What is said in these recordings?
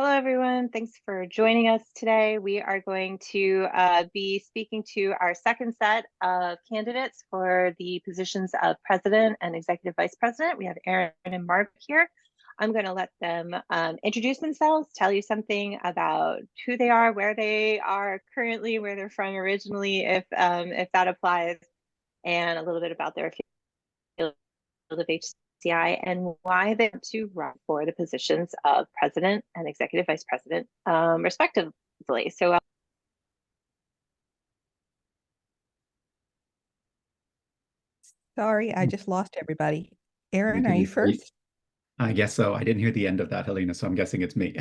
Hello, everyone. Thanks for joining us today. We are going to be speaking to our second set of candidates for the positions of President and Executive Vice President. We have Erin and Margaret here. I'm going to let them introduce themselves, tell you something about who they are, where they are currently, where they're from originally, if that applies, and a little bit about their field of HCI and why they want to run for the positions of President and Executive Vice President, respectively. So Sorry, I just lost everybody. Erin, are Can you you hear? first? I guess so. I didn't hear the end of that, Helena, so I'm guessing it's me.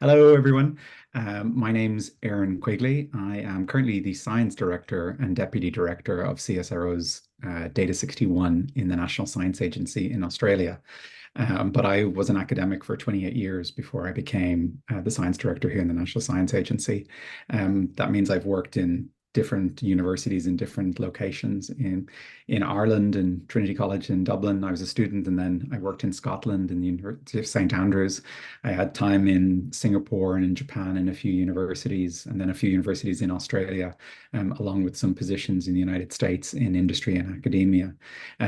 Hello, everyone. My name's Erin Quigley. I am currently the Science Director and Deputy Director of CSIRO's Data 61 in the National Science Agency in Australia. But I was an academic for 28 years before I became the Science Director here in the National Science Agency. That means I've worked in different universities in different locations in Ireland and Trinity College in Dublin. I was a student, and then I worked in Scotland in the University of St Andrews. I had time in Singapore and in Japan in a few universities, and then a few universities in Australia, along with some positions in the United States in industry and academia.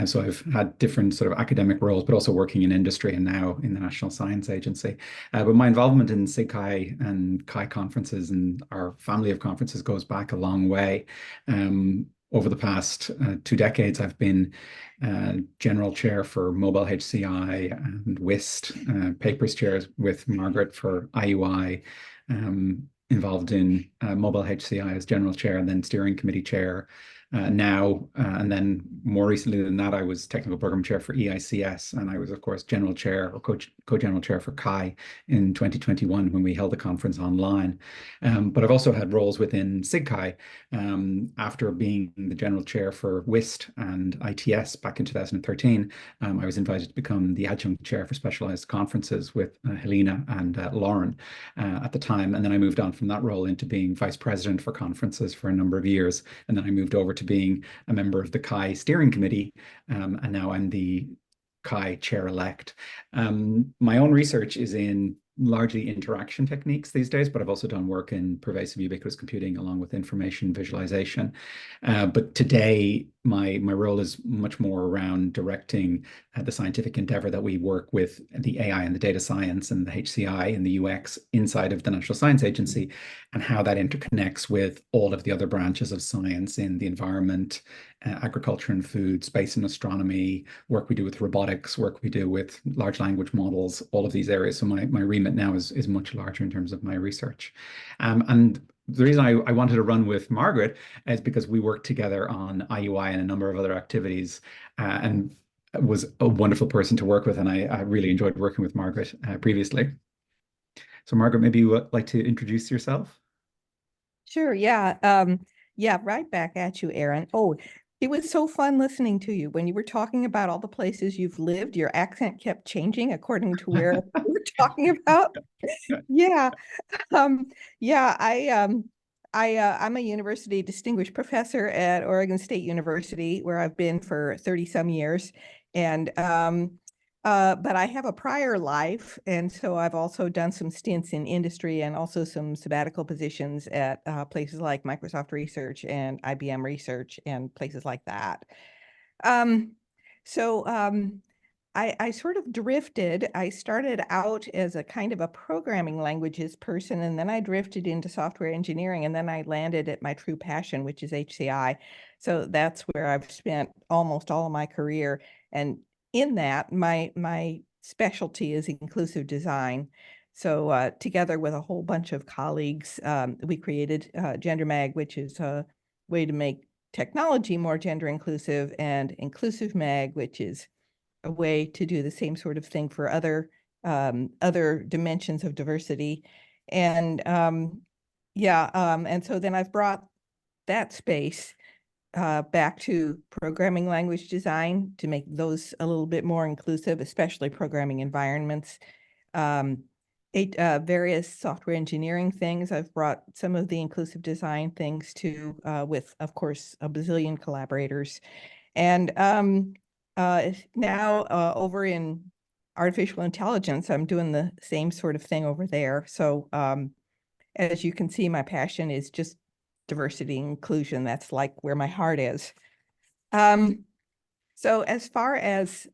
So I've had different sort of academic roles, but also working in industry and now in the National Science Agency. But my involvement in SIGCHI and CHI conferences and our family of conferences goes back a long way. Over the past 2 decades, I've been General Chair for Mobile HCI and WIST, Papers Chair with Margaret for IUI, involved in Mobile HCI as General Chair and then Steering Committee Chair now. And then more recently than that, I was Technical Program Chair for EICS, and I was, of course, General Chair or Co-General Chair for CHI in 2021 when we held the conference online. But I've also had roles within SIGCHI after being the General Chair for WIST and ITS back in 2013. I was invited to become the Adjunct Chair for Specialized Conferences with Helena and Lauren at the time. And then I moved on from that role into being Vice President for conferences for a number of years. And then I moved over to being a member of the CHI Steering Committee, and now I'm the CHI Chair-elect. My own research is in largely interaction techniques these days, but I've also done work in pervasive ubiquitous computing along with information visualization. But today, my role is much more around directing the scientific endeavor that we work with the AI and the data science and the HCI and the UX inside of the National Science Agency, and how that interconnects with all of the other branches of science in the environment, agriculture and food, space and astronomy, work we do with robotics, work we do with large language models, all of these areas. So my remit now is much larger in terms of my research. And the reason I wanted to run with Margaret is because we worked together on IUI and a number of other activities, and was a wonderful person to work with. And I really enjoyed working with Margaret previously. So Margaret, maybe you would like to introduce yourself? Sure, yeah. Yeah, right back at you, Erin. Oh, it was so fun listening to you. When you were talking about all the places you've lived, your accent kept changing according to where you were talking about. Yeah. Yeah, I'm a university distinguished professor at Oregon State University, where I've been for 30 some years. And but I have a prior life, and so I've also done some stints in industry and also some sabbatical positions at places like Microsoft Research and IBM Research and places like that. Um, so I sort of drifted. I started out as a kind of a programming languages person, and then I drifted into software engineering, and then I landed at my true passion, which is HCI. So that's where I've spent almost all of my career. And in that, my specialty is inclusive design. So together with a whole bunch of colleagues, we created Gender Mag, which is a way to make technology more gender inclusive, and Inclusive Mag, which is a way to do the same sort of thing for other dimensions of diversity. And and so then I've brought that space back to programming language design to make those a little bit more inclusive, especially programming environments. Various software engineering things. I've brought some of the inclusive design things to with, of course, a bazillion collaborators. And now over in artificial intelligence, I'm doing the same sort of thing over there. So as you can see, my passion is just diversity and inclusion. That's like where my heart is. So as far as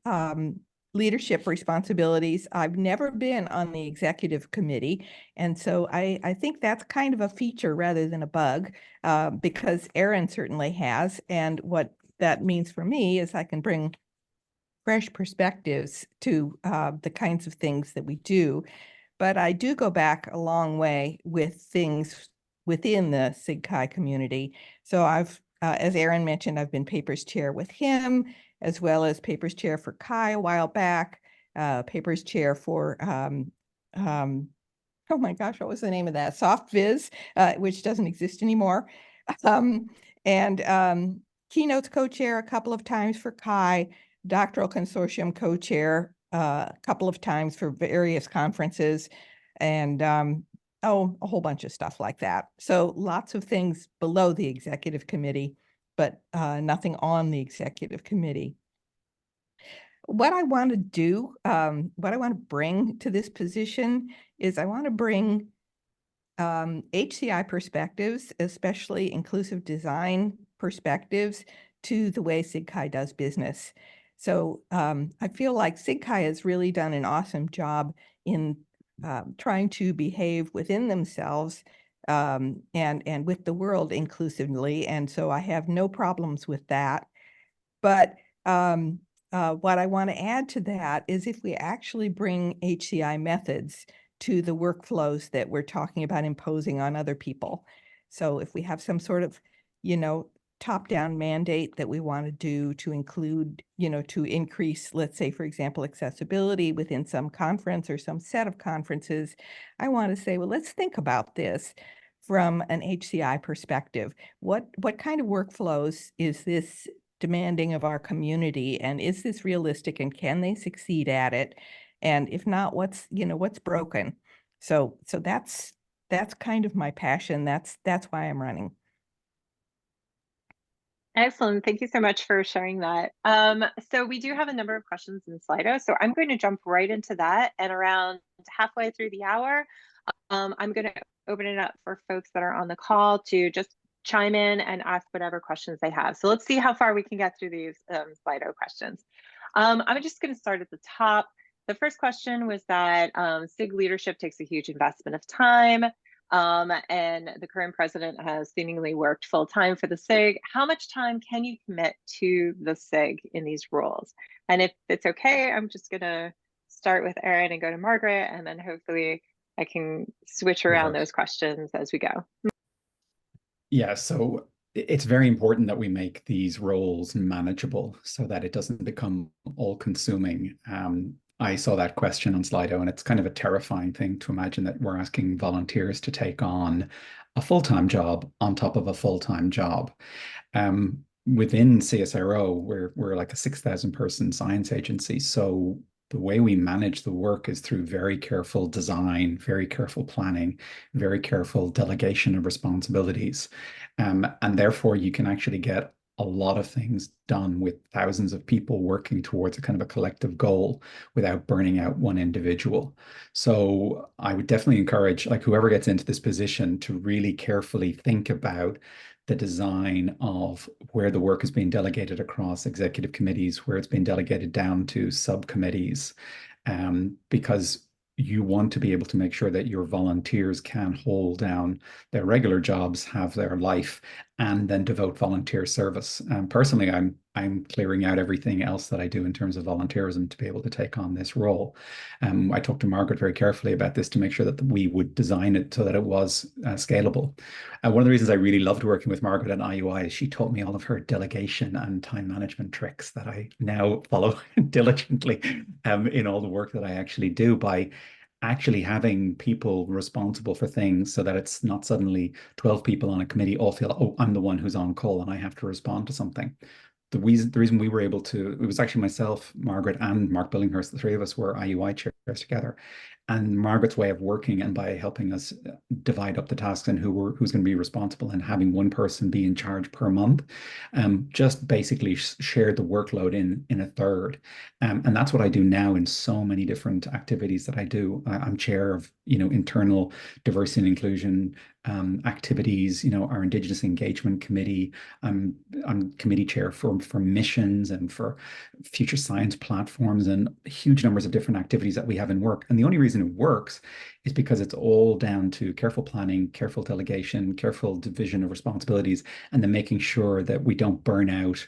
leadership responsibilities, I've never been on the executive committee. And so I think that's kind of a feature rather than a bug, because Erin certainly has. And what that means for me is I can bring fresh perspectives to the kinds of things that we do. But I do go back a long way with things within the SIGCHI community. So I've, as Erin mentioned, I've been papers chair with him, as well as papers chair for Chi a while back, papers chair for, oh my gosh, what was the name of that? Soft Viz, which doesn't exist anymore. And keynotes co-chair a couple of times for Chi, doctoral consortium co-chair a couple of times for various conferences, and oh, a whole bunch of stuff like that. So lots of things below the executive committee, but nothing on the executive committee. What I want to do, what I want to bring to this position is I want to bring HCI perspectives, especially inclusive design perspectives, to the way SIGCHI does business. So I feel like SIGCHI has really done an awesome job in trying to behave within themselves and with the world inclusively. And so I have no problems with that. But what I want to add to that is if we actually bring HCI methods to the workflows that we're talking about imposing on other people. So if we have some sort of, top-down mandate that we want to do to include, to increase, let's say, for example, accessibility within some conference or some set of conferences, I want to say, well, let's think about this from an HCI perspective. What kind of workflows is this demanding of our community, and is this realistic, and can they succeed at it? And if not, what's broken? So that's kind of my passion. That's why I'm running. Excellent. Thank you so much for sharing that. So we do have a number of questions in Slido, so I'm going to jump right into that. And around halfway through the hour, I'm going to open it up for folks that are on the call to just chime in and ask whatever questions they have. So let's see how far we can get through these Slido questions. I'm just going to start at the top. The first question was that SIG leadership takes a huge investment of time, and the current president has seemingly worked full time for the SIG. How much time can you commit to the SIG in these roles? And if it's okay, I'm just going to start with Erin and go to Margaret, and then hopefully I can switch around those questions as we go. Yeah, so it's very important that we make these roles manageable so that it doesn't become all-consuming. I saw that question on Slido, and it's kind of a terrifying thing to imagine that we're asking volunteers to take on a full-time job on top of a full-time job. Within CSIRO, we're like a 6,000 person science agency. So the way we manage the work is through very careful design, very careful planning, very careful delegation of responsibilities. And therefore, you can actually get a lot of things done with thousands of people working towards a kind of a collective goal without burning out one individual. So I would definitely encourage, like, whoever gets into this position to really carefully think about the design of where the work is being delegated across executive committees, where it's being delegated down to subcommittees, because you want to be able to make sure that your volunteers can hold down their regular jobs, have their life, and then devote volunteer service. Personally, I'm clearing out everything else that I do in terms of volunteerism to be able to take on this role. I talked to Margaret very carefully about this to make sure that we would design it so that it was scalable. One of the reasons I really loved working with Margaret at IUI is she taught me all of her delegation and time management tricks that I now follow diligently in all the work that I actually do, by actually having people responsible for things so that it's not suddenly 12 people on a committee all feel, oh, I'm the one who's on call and I have to respond to something. the reason we were able to, it was actually myself, Margaret, and Mark Billinghurst, the three of us were IUI chairs together. And Margaret's way of working, and by helping us divide up the tasks and who's going to be responsible, and having one person be in charge per month, just basically shared the workload in a third. And that's what I do now in so many different activities that I do. I'm chair of, internal diversity and inclusion activities, our Indigenous Engagement Committee. I'm committee chair for missions and for future science platforms, and huge numbers of different activities that we have in work. And the only reason it works is because it's all down to careful planning, careful delegation, careful division of responsibilities, and then making sure that we don't burn out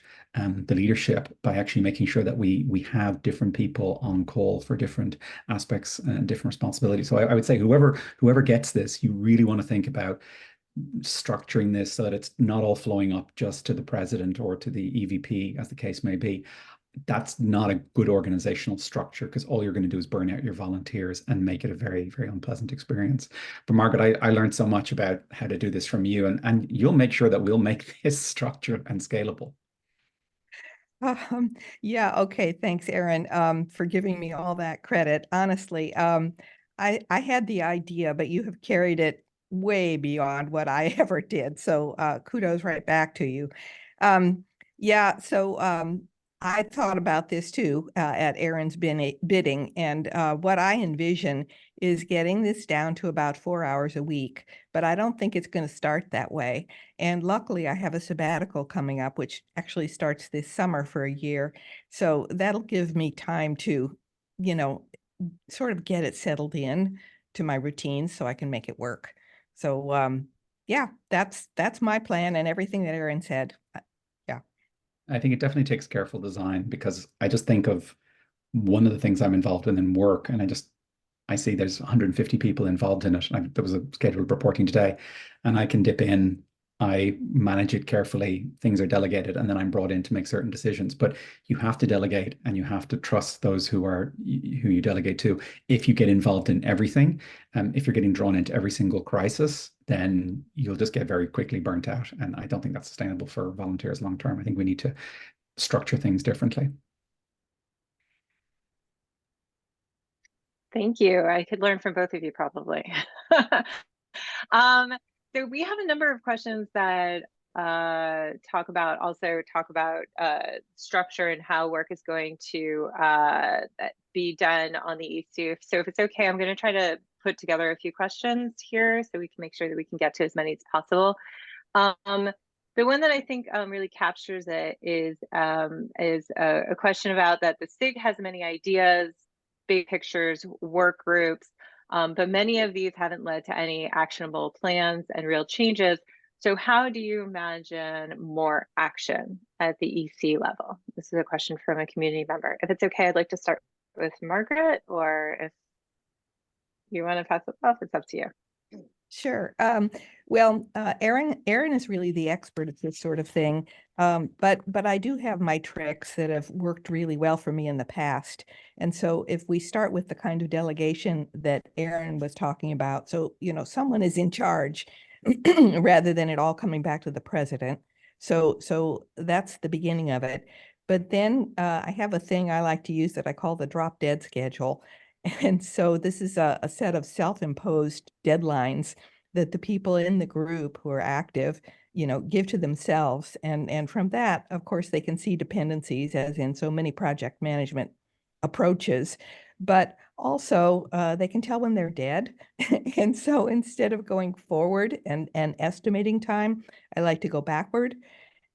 the leadership by actually making sure that we have different people on call for different aspects and different responsibilities. So I would say whoever gets this, you really want to think about structuring this so that it's not all flowing up just to the president or to the EVP, as the case may be. That's not a good organizational structure, because all you're going to do is burn out your volunteers and make it a very, very unpleasant experience. But Margaret, I learned so much about how to do this from you, and you'll make sure that we'll make this structured and scalable. Yeah, okay. Thanks, Aaron, for giving me all that credit. Honestly, I had the idea, but you have carried it way beyond what I ever did. So kudos right back to you. Yeah, so I thought about this too at Aaron's bidding, and what I envision is getting this down to about 4 hours a week, but I don't think it's going to start that way. And luckily, I have a sabbatical coming up, which actually starts this summer for a year. So that'll give me time to, sort of get it settled in to my routine so I can make it work. So yeah, that's my plan and everything that Aaron said. Yeah. I think it definitely takes careful design, because I just think of one of the things I'm involved in work, and I see there's 150 people involved in it. There was a scheduled reporting today, and I can dip in, I manage it carefully, things are delegated, and then I'm brought in to make certain decisions. But you have to delegate, and you have to trust those who you delegate to. If you get involved in everything, if you're getting drawn into every single crisis, then you'll just get very quickly burnt out. And I don't think that's sustainable for volunteers long term. I think we need to structure things differently. Thank you. I could learn from both of you probably. So we have a number of questions that talk about structure and how work is going to be done on the ECU. So if it's okay, I'm going to try to put together a few questions here so we can make sure that we can get to as many as possible. The one that I think really captures it is a question about that the SIG has many ideas, big pictures, work groups, but many of these haven't led to any actionable plans and real changes. So how do you imagine more action at the EC level? This is a question from a community member. If it's okay, I'd like to start with Margaret, or if you want to pass it off, it's up to you. Sure. Well, Aaron is really the expert at this sort of thing. But I do have my tricks that have worked really well for me in the past. And so if we start with the kind of delegation that Aaron was talking about, so, someone is in charge rather than it all coming back to the president. So that's the beginning of it. But then I have a thing I like to use that I call the drop dead schedule. And so this is a set of self-imposed deadlines that the people in the group who are active, give to themselves. And from that, of course, they can see dependencies, as in so many project management approaches, but also they can tell when they're dead. And so instead of going forward and estimating time, I like to go backward.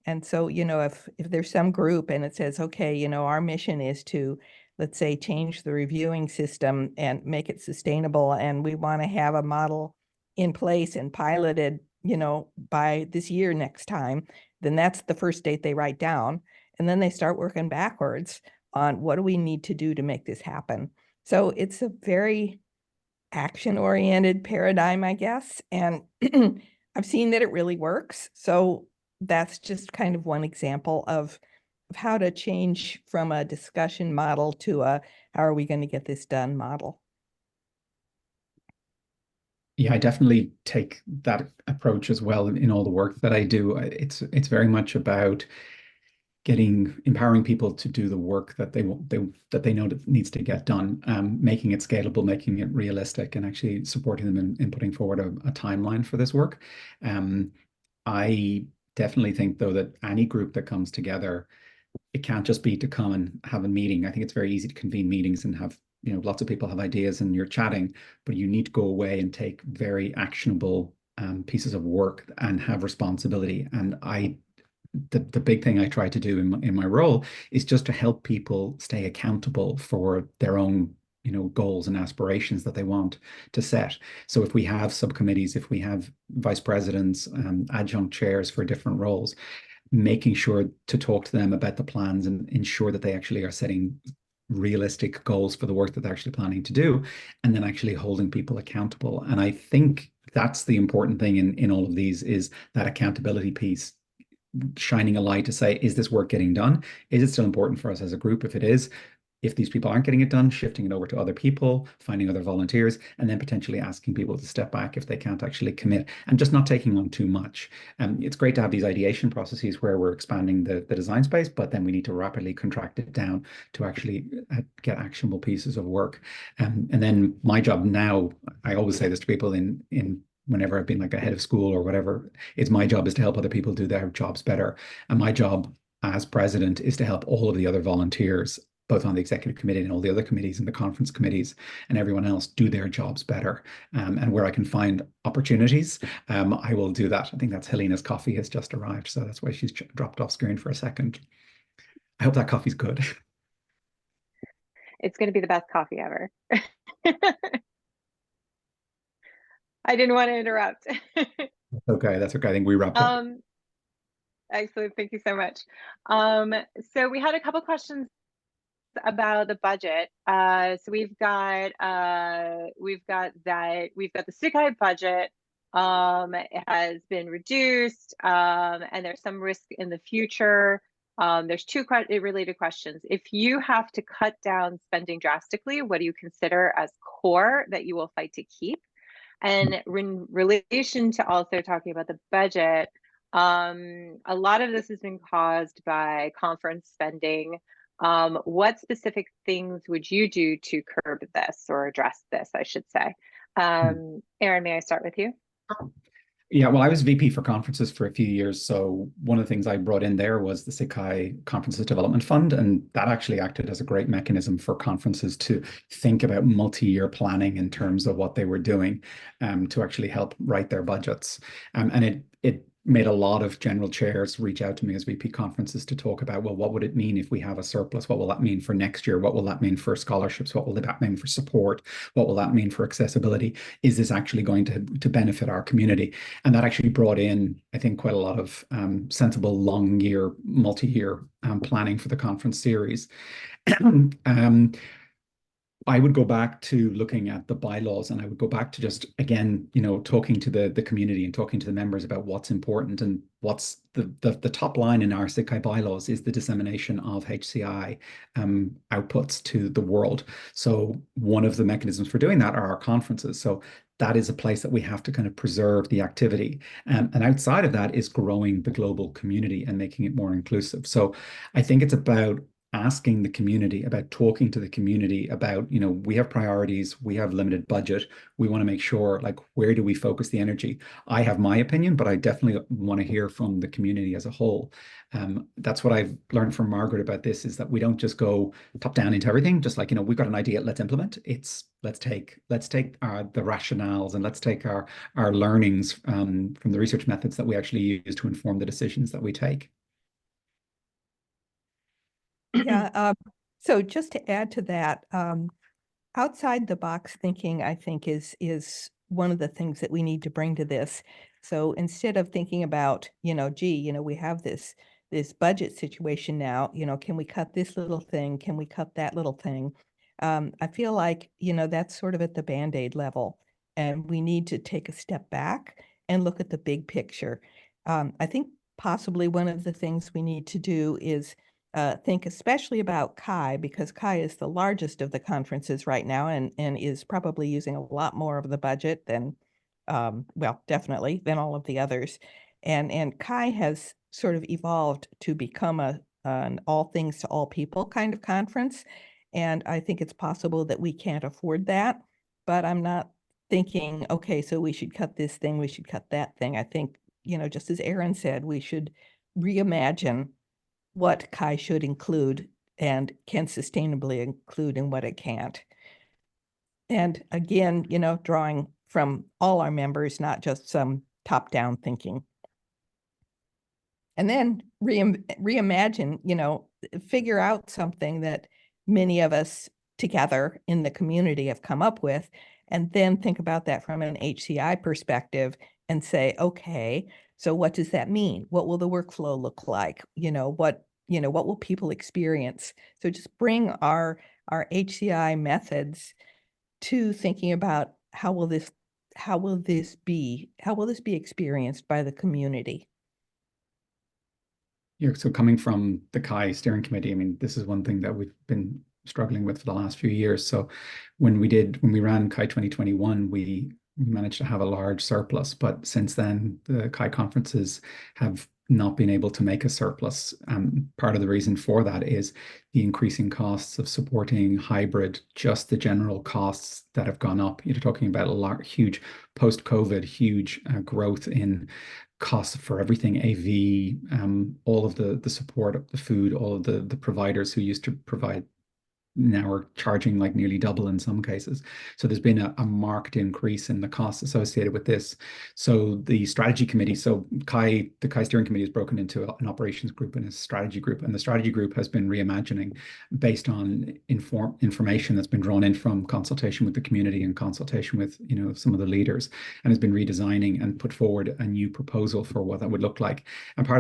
And so, if there's some group and it says, okay, our mission is to, let's say, change the reviewing system and make it sustainable, and we want to have a model in place and piloted, by this year next time, then that's the first date they write down. And then they start working backwards on what do we need to do to make this happen. So it's a very action-oriented paradigm, I guess. And I've seen that it really works. So that's just kind of one example of how to change from a discussion model to a how are we going to get this done model. Yeah, I definitely take that approach as well in all the work that I do. It's very much about empowering people to do the work that they know that needs to get done, making it scalable, making it realistic, and actually supporting them in putting forward a timeline for this work. I definitely think, though, that any group that comes together, it can't just be to come and have a meeting. I think it's very easy to convene meetings and have, lots of people have ideas and you're chatting, but you need to go away and take very actionable pieces of work and have responsibility. And the big thing I try to do in my role is just to help people stay accountable for their own goals and aspirations that they want to set. So if we have subcommittees, if we have vice presidents, adjunct chairs for different roles, making sure to talk to them about the plans and ensure that they actually are setting realistic goals for the work that they're actually planning to do, and then actually holding people accountable. And I think that's the important thing in all of these, is that accountability piece, shining a light to say, is this work getting done? Is it still important for us as a group? If it is, if these people aren't getting it done, shifting it over to other people, finding other volunteers, and then potentially asking people to step back if they can't actually commit, and just not taking on too much. It's great to have these ideation processes where we're expanding the design space, but then we need to rapidly contract it down to actually get actionable pieces of work. And then my job now, I always say this to people in whenever I've been like a head of school or whatever, it's my job is to help other people do their jobs better. And my job as president is to help all of the other volunteers, both on the executive committee and all the other committees and the conference committees and everyone else, do their jobs better. And where I can find opportunities, I will do that. I think that's Helena's coffee has just arrived, so that's why she's dropped off screen for a second. I hope that coffee's good. It's going to be the best coffee ever. I didn't want to interrupt. Okay, that's okay. I think we wrapped up. Excellent. Thank you so much. So we had a couple questions about the budget. So we've got the SIGCHI budget. It has been reduced, and there's some risk in the future. There's two related questions. If you have to cut down spending drastically, what do you consider as core that you will fight to keep? And in relation to also talking about the budget, a lot of this has been caused by conference spending. What specific things would you do to curb this, or address this, I should say? Aaron, may I start with you? Yeah, well, I was VP for conferences for a few years. So one of the things I brought in there was the SIGCHI Conferences Development Fund. And that actually acted as a great mechanism for conferences to think about multi-year planning in terms of what they were doing, to actually help write their budgets. And it made a lot of general chairs reach out to me as VP conferences to talk about, well, what would it mean if we have a surplus? What will that mean for next year? What will that mean for scholarships? What will that mean for support? What will that mean for accessibility? Is this actually going to benefit our community? And that actually brought in, I think, quite a lot of sensible multi-year planning for the conference series. I would go back to looking at the bylaws, and I would go back to just, again, talking to the community and talking to the members about what's important. And what's the top line in our SIGCHI bylaws is the dissemination of HCI outputs to the world. So one of the mechanisms for doing that are our conferences. So that is a place that we have to kind of preserve the activity. And outside of that is growing the global community and making it more inclusive. So I think it's about asking the community, about talking to the community about, we have priorities, we have limited budget, we want to make sure, like, where do we focus the energy? I have my opinion, but I definitely want to hear from the community as a whole. That's what I've learned from Margaret about this, is that we don't just go top down into everything, just like, we've got an idea, let's implement. It's let's take the rationales, and let's take our learnings from the research methods that we actually use to inform the decisions that we take. Yeah. So just to add to that, outside the box thinking, I think, is one of the things that we need to bring to this. So instead of thinking about, gee, we have this budget situation now, can we cut this little thing? Can we cut that little thing? I feel like, that's sort of at the Band-Aid level, and we need to take a step back and look at the big picture. I think possibly one of the things we need to do is think especially about CHI, because CHI is the largest of the conferences right now, and is probably using a lot more of the budget than, well, definitely than all of the others. And CHI has sort of evolved to become a an all things to all people kind of conference. And I think it's possible that we can't afford that, but I'm not thinking, okay, so we should cut this thing, we should cut that thing. I think, just as Aaron said, we should reimagine what CHI should include and can sustainably include and what it can't. And again, drawing from all our members, not just some top-down thinking. And then reimagine, figure out something that many of us together in the community have come up with, and then think about that from an HCI perspective and say, okay, so what does that mean? What will the workflow look like? What will people experience? So just bring our HCI methods to thinking about how will this be experienced by the community? Yeah, so coming from the CHI steering committee, I mean, this is one thing that we've been struggling with for the last few years. So when we ran CHI 2021, we managed to have a large surplus, but since then the CHI conferences have not been able to make a surplus. Part of the reason for that is the increasing costs of supporting hybrid, just the general costs that have gone up. You're talking about a huge post-COVID, huge growth in costs for everything, AV, all of the support of the food, all of the providers who used to provide now are charging like nearly double in some cases. So there's been a marked increase in the costs associated with this. So the strategy committee, the CHI steering committee is broken into an operations group and a strategy group. And the strategy group has been reimagining based on information that's been drawn in from consultation with the community and consultation with, some of the leaders, and has been redesigning and put forward a new proposal for what that would look like. And part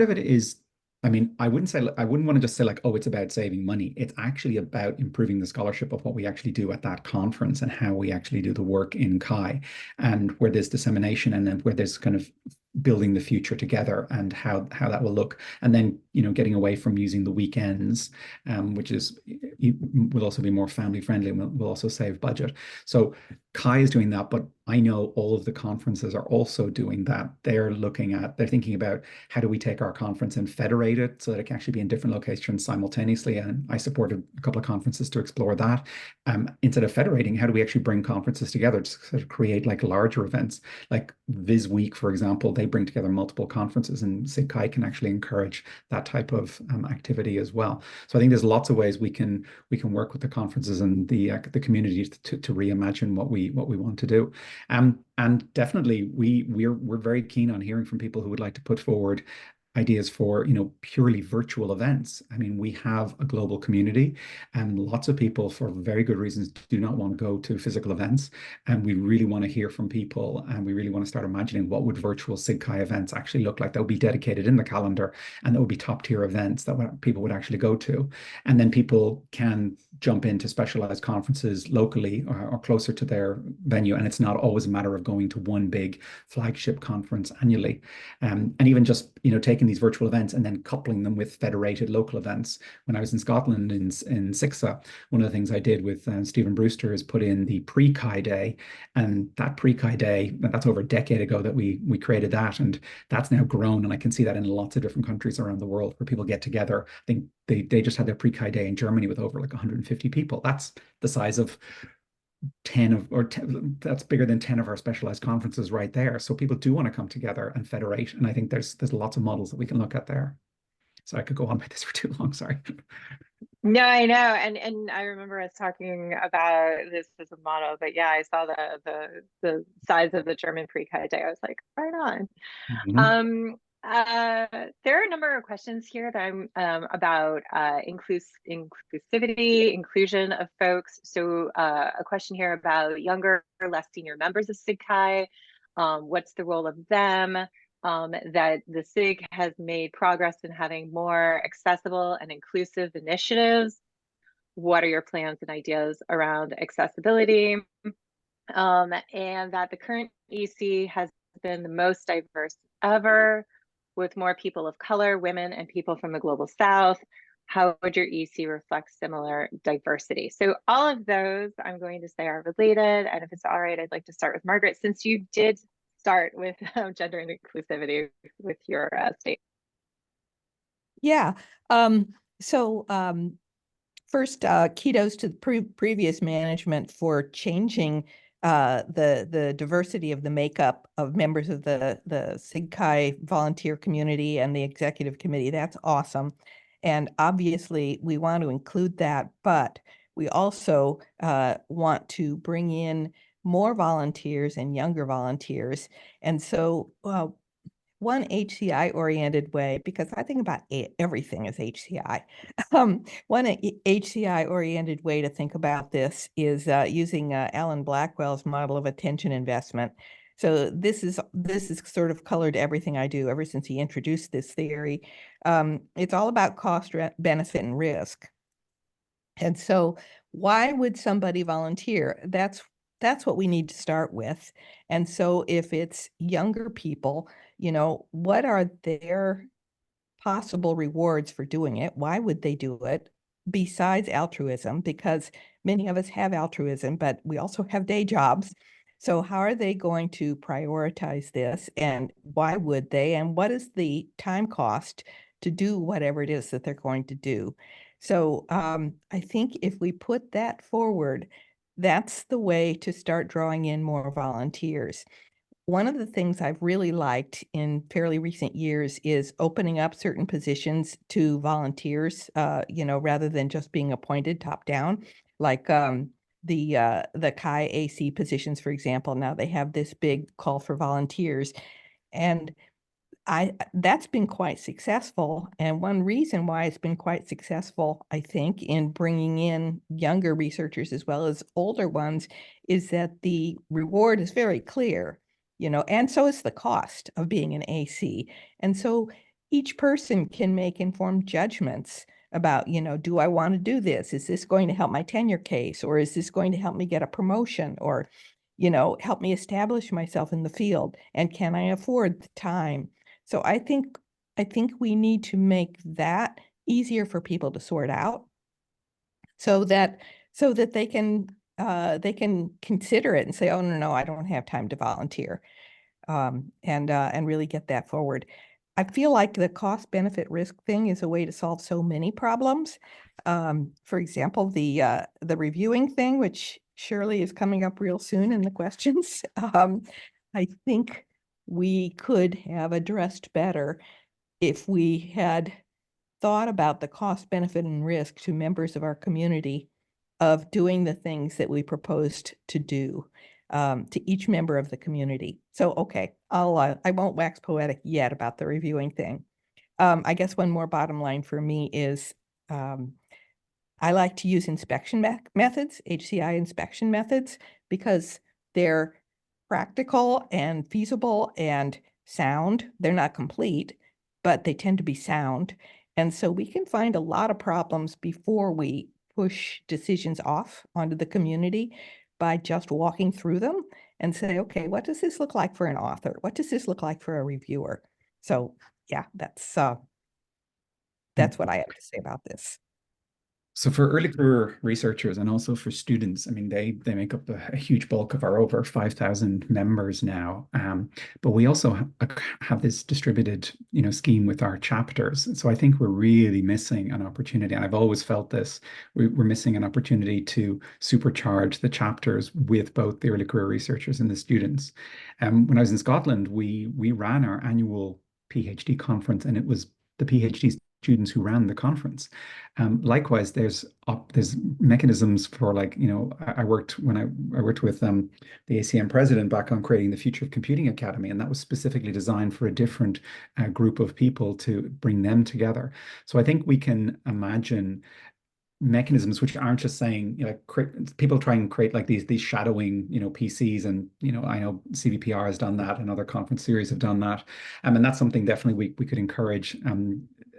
of it is, I mean, I wouldn't want to just say like, oh, it's about saving money. It's actually about improving the scholarship of what we actually do at that conference and how we actually do the work in CHI, and where there's dissemination and then where there's kind of building the future together and how that will look. And then, getting away from using the weekends, which will also be more family friendly and will also save budget. So CHI is doing that, but I know all of the conferences are also doing that. They're thinking about how do we take our conference and federate it so that it can actually be in different locations simultaneously. And I supported a couple of conferences to explore that. Instead of federating, how do we actually bring conferences together to sort of create like larger events? Like Viz Week, for example, they bring together multiple conferences, and SIGCHI can actually encourage that type of activity as well. So I think there's lots of ways we can work with the conferences and the community to reimagine what we want to do. And definitely we're very keen on hearing from people who would like to put forward ideas for purely virtual events. I mean, we have a global community, and lots of people, for very good reasons, do not want to go to physical events, and we really want to hear from people, and we really want to start imagining what would virtual SIGCHI events actually look like that would be dedicated in the calendar, and that would be top tier events that people would actually go to. And then people can jump into specialized conferences locally or closer to their venue, and it's not always a matter of going to one big flagship conference annually. And even just taking these virtual events and then coupling them with federated local events. When I was in Scotland in SIGCHI, one of the things I did with Stephen Brewster is put in the pre-CHI day, and that pre-CHI day, that's over a decade ago that we created that, and that's now grown, and I can see that in lots of different countries around the world where people get together. I think they just had their pre-CHI day in Germany with over like 150 people. That's the size of that's bigger than 10 of our specialized conferences right there. So people do want to come together and federate, and I think there's lots of models that we can look at there. So I could go on about this for too long, sorry. No, I know, and I remember us talking about this as a model, but yeah, I saw the size of the German pre-CHI day. I was like, right on. Mm-hmm. There are a number of questions here that I'm about inclusivity, inclusion of folks. So a question here about younger, less senior members of SIGCHI. What's the role of them? That the SIG has made progress in having more accessible and inclusive initiatives. What are your plans and ideas around accessibility? And that the current EC has been the most diverse ever, with more people of color, women, and people from the global South. How would your EC reflect similar diversity? So all of those I'm going to say are related. And if it's all right, I'd like to start with Margaret, since you did start with gender and inclusivity with your state. Yeah. Um, so first, kudos to the previous management for changing the diversity of the makeup of members of the SIGCHI volunteer community and the executive committee. That's awesome. And obviously, we want to include that, but we also want to bring in more volunteers and younger volunteers. And so one HCI oriented way, because I think about everything as HCI. One HCI oriented way to think about this is using Alan Blackwell's model of attention investment. So this is sort of colored everything I do ever since he introduced this theory. It's all about cost, benefit, and risk. And so why would somebody volunteer? That's what we need to start with. And so if it's younger people, what are their possible rewards for doing it? Why would they do it besides altruism? Because many of us have altruism, but we also have day jobs. So how are they going to prioritize this, and why would they? And what is the time cost to do whatever it is that they're going to do? So I think if we put that forward, that's the way to start drawing in more volunteers. One of the things I've really liked in fairly recent years is opening up certain positions to volunteers, rather than just being appointed top down, like the Chi AC positions, for example. Now they have this big call for volunteers, and that's been quite successful. And one reason why it's been quite successful, I think, in bringing in younger researchers as well as older ones, is that the reward is very clear, and so is the cost of being an AC. And so each person can make informed judgments about, do I want to do this? Is this going to help my tenure case? Or is this going to help me get a promotion? Or, help me establish myself in the field? And can I afford the time? So I think we need to make that easier for people to sort out, so that they can consider it and say, oh no, I don't have time to volunteer, and really get that forward. I feel like the cost benefit risk thing is a way to solve so many problems. For example, the reviewing thing, which surely is coming up real soon in the questions. I think we could have addressed better if we had thought about the cost, benefit, and risk to members of our community of doing the things that we proposed to do, to each member of the community. So, okay, I won't wax poetic yet about the reviewing thing. I guess one more bottom line for me is I like to use inspection methods, HCI inspection methods, because they're practical and feasible and sound. They're not complete, but they tend to be sound. And so we can find a lot of problems before we push decisions off onto the community by just walking through them and say, okay, what does this look like for an author? What does this look like for a reviewer? So yeah, that's what I have to say about this. So for early career researchers and also for students, I mean, they make up a huge bulk of our over 5,000 members now. But we also have this distributed, scheme with our chapters. So I think we're really missing an opportunity. I've always felt this. We're missing an opportunity to supercharge the chapters with both the early career researchers and the students. When I was in Scotland, we ran our annual PhD conference, and it was the PhD students who ran the conference. Likewise, there's mechanisms for, like, I worked with the ACM president back on creating the Future of Computing Academy, and that was specifically designed for a different group of people to bring them together. So I think we can imagine mechanisms which aren't just saying, people try and create like these shadowing, PCs, and I know CVPR has done that, and other conference series have done that, and that's something definitely we could encourage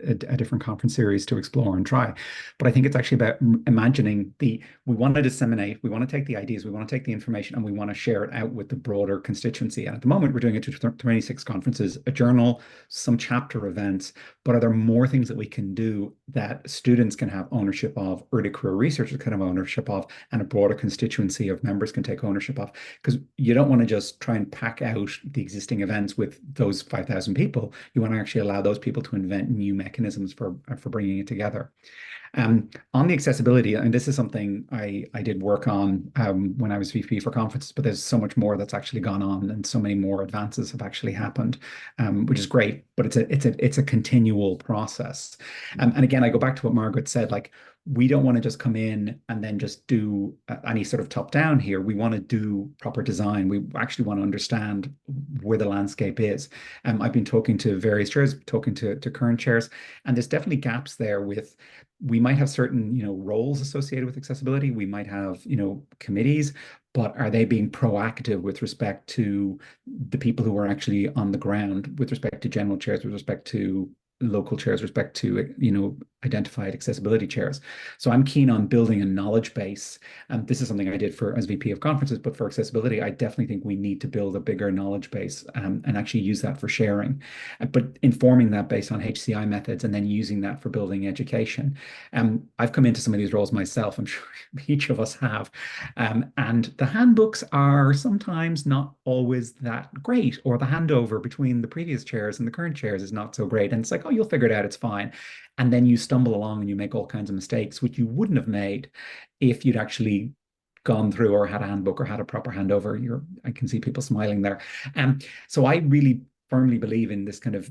a different conference series to explore and try. But I think it's actually about imagining we want to disseminate, we want to take the ideas, we want to take the information, and we want to share it out with the broader constituency. And at the moment, we're doing it to 26 conferences, a journal, some chapter events. But are there more things that we can do that students can have ownership of, early career researchers can have ownership of, and a broader constituency of members can take ownership of? Because you don't want to just try and pack out the existing events with those 5,000 people. You want to actually allow those people to invent new mechanisms mechanisms for bringing it together. On the accessibility, and this is something I did work on when I was VP for conferences, but there's so much more that's actually gone on, and so many more advances have actually happened, which is great. But it's a continual process. And again, I go back to what Margaret said, like, we don't want to just come in and then just do any sort of top down here. We want to do proper design. We actually want to understand where the landscape is. I've been talking to various chairs, talking to current chairs, and there's definitely gaps there with, we might have certain, roles associated with accessibility. We might have, committees, but are they being proactive with respect to the people who are actually on the ground, with respect to general chairs, with respect to local chairs, with respect to, identified accessibility chairs? So I'm keen on building a knowledge base. And this is something I did as VP of conferences, but for accessibility, I definitely think we need to build a bigger knowledge base and actually use that for sharing, but informing that based on HCI methods and then using that for building education. I've come into some of these roles myself. I'm sure each of us have. And the handbooks are sometimes not always that great, or the handover between the previous chairs and the current chairs is not so great. And it's like, oh, you'll figure it out, it's fine. And then you stumble along and you make all kinds of mistakes, which you wouldn't have made if you'd actually gone through or had a handbook or had a proper handover. I can see people smiling there. So I really firmly believe in this kind of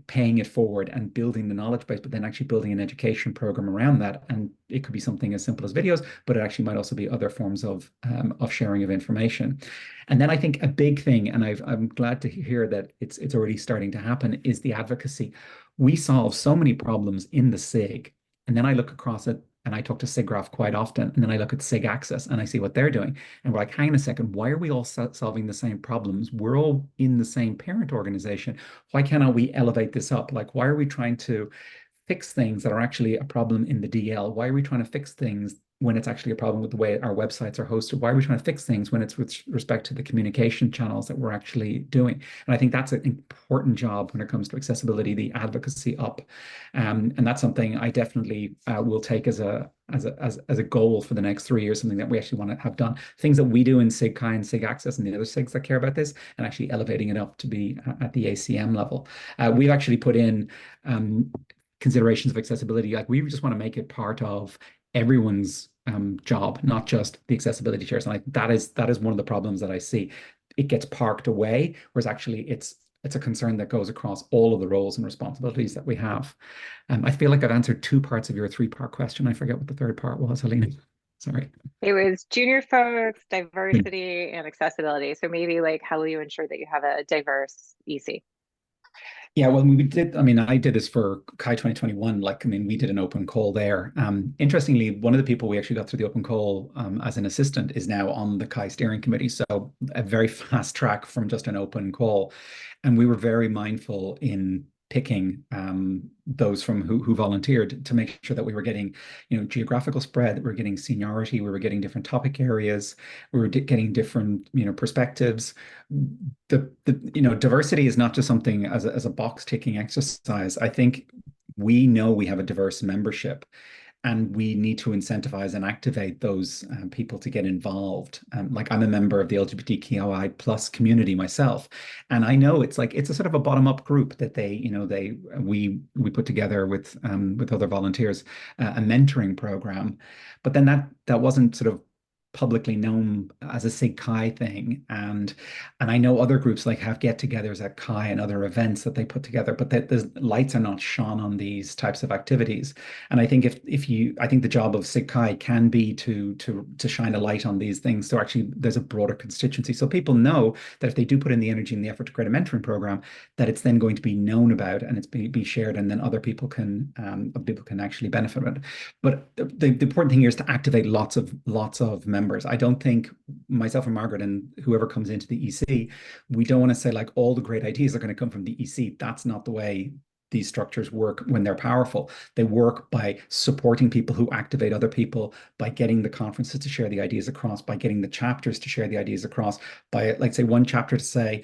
paying it forward and building the knowledge base, but then actually building an education program around that. And it could be something as simple as videos, but it actually might also be other forms of sharing of information. And then I think a big thing, and I'm glad to hear that it's already starting to happen, is the advocacy. We solve so many problems in the SIG, and then I look across it, and I talk to SIGGRAPH quite often, and then I look at SIG Access and I see what they're doing. And we're like, hang on a second, why are we all solving the same problems? We're all in the same parent organization. Why cannot we elevate this up? Like, why are we trying to fix things that are actually a problem in the DL? Why are we trying to fix things when it's actually a problem with the way our websites are hosted? Why are we trying to fix things when it's with respect to the communication channels that we're actually doing? And I think that's an important job when it comes to accessibility, the advocacy up. And that's something I definitely will take as a goal for the next 3 years, something that we actually want to have done. Things that we do in SIGCHI and SIG Access and the other SIGs that care about this, and actually elevating it up to be at the ACM level. We've actually put in considerations of accessibility. Like, we just want to make it part of everyone's job, not just the accessibility chairs. And that is one of the problems that I see. It gets parked away, whereas actually it's a concern that goes across all of the roles and responsibilities that we have. I feel like I've answered 2 parts of your 3-part question. I forget what the 3rd part was, Helena. Sorry. It was junior folks, diversity, and accessibility. So maybe, like, how will you ensure that you have a diverse EC? Yeah, well, I did this for CHI 2021. We did an open call there. Interestingly, one of the people we actually got through the open call as an assistant is now on the CHI steering committee. So a very fast track from just an open call. And we were very mindful in picking those from who volunteered to make sure that we were getting, geographical spread, that we're getting seniority, we were getting different topic areas, we were getting different, perspectives. The diversity is not just something as a box ticking exercise. I think we know we have a diverse membership, and we need to incentivize and activate those people to get involved. Like, I'm a member of the LGBTQI plus community myself, and I know it's a sort of a bottom-up group that we put together with other volunteers, a mentoring program, but then that wasn't sort of publicly known as a SIGCHI thing, and I know other groups have get-togethers at CHI and other events that they put together, but that the lights are not shone on these types of activities. And I think I think the job of SIGCHI can be to shine a light on these things, so actually there's a broader constituency, so people know that if they do put in the energy and the effort to create a mentoring program, that it's then going to be known about and it's be shared, and then other people can actually benefit from it. But the important thing here is to activate lots of members. I don't think myself and Margaret and whoever comes into the EC, we don't want to say all the great ideas are going to come from the EC. That's not the way these structures work when they're powerful. They work by supporting people who activate other people, by getting the conferences to share the ideas across, by getting the chapters to share the ideas across, by say one chapter to say,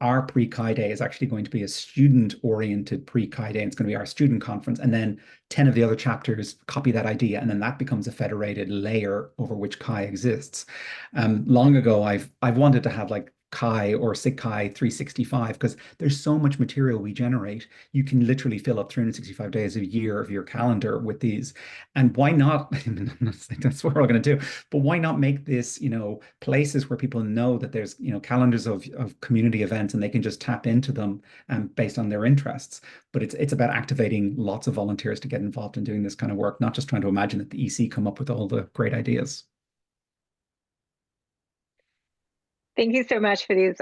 our pre-CHI day is actually going to be a student-oriented pre-CHI day, and it's going to be our student conference, and then 10 of the other chapters copy that idea, and then that becomes a federated layer over which CHI exists. Long ago, I've wanted to have Chi or SIGCHI 365, because there's so much material we generate. You can literally fill up 365 days a year of your calendar with these. And why not? I'm not saying that's what we're all going to do, but why not make this, places where people know that there's, calendars of community events and they can just tap into them based on their interests. But it's about activating lots of volunteers to get involved in doing this kind of work, not just trying to imagine that the EC come up with all the great ideas. Thank you so much for these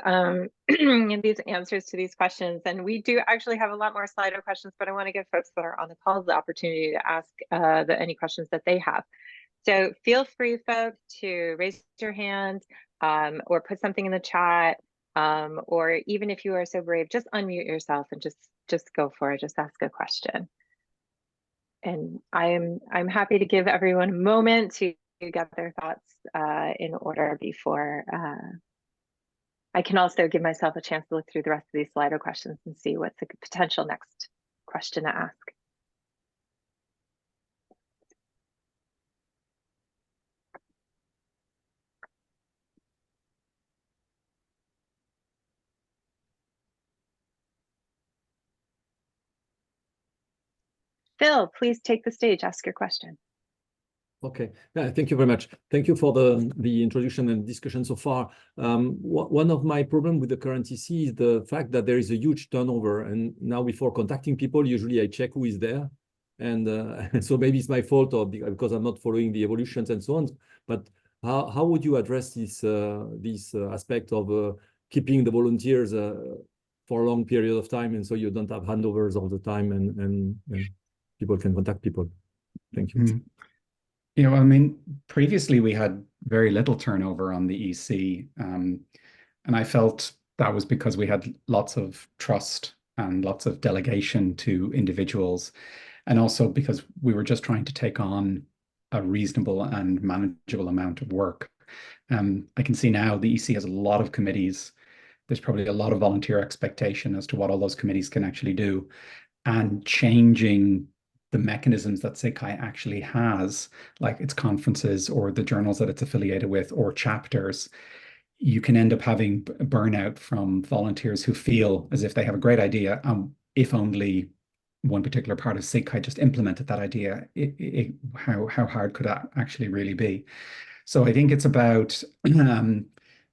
these answers to these questions. And we do actually have a lot more Slido questions, but I want to give folks that are on the call the opportunity to ask any questions that they have. So feel free, folks, to raise your hand or put something in the chat, or even if you are so brave, just unmute yourself and just go for it. Just ask a question. And I'm happy to give everyone a moment to get their thoughts in order before. I can also give myself a chance to look through the rest of these Slido questions and see what's a potential next question to ask. Phil, please take the stage, ask your question. Okay, yeah, thank you very much. Thank you for the introduction and discussion so far. One of my problems with the current EC is the fact that there is a huge turnover. And now before contacting people, usually I check who is there. And so maybe it's my fault or because I'm not following the evolutions and so on. But how would you address this aspect of keeping the volunteers for a long period of time, and so you don't have handovers all the time and people can contact people? Thank you. Mm-hmm. Previously we had very little turnover on the EC, and I felt that was because we had lots of trust and lots of delegation to individuals, and also because we were just trying to take on a reasonable and manageable amount of work. I can see now the EC has a lot of committees. There's probably a lot of volunteer expectation as to what all those committees can actually do, and changing the mechanisms that SIGCHI actually has, like its conferences or the journals that it's affiliated with or chapters, you can end up having burnout from volunteers who feel as if they have a great idea. If only one particular part of SIGCHI just implemented that idea, how hard could that actually really be? So I think it's about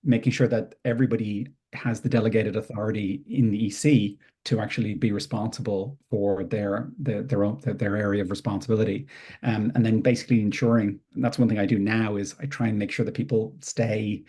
making sure that everybody has the delegated authority in the EC to actually be responsible for their area of responsibility, and then basically ensuring. And that's one thing I do now is I try and make sure that people stay,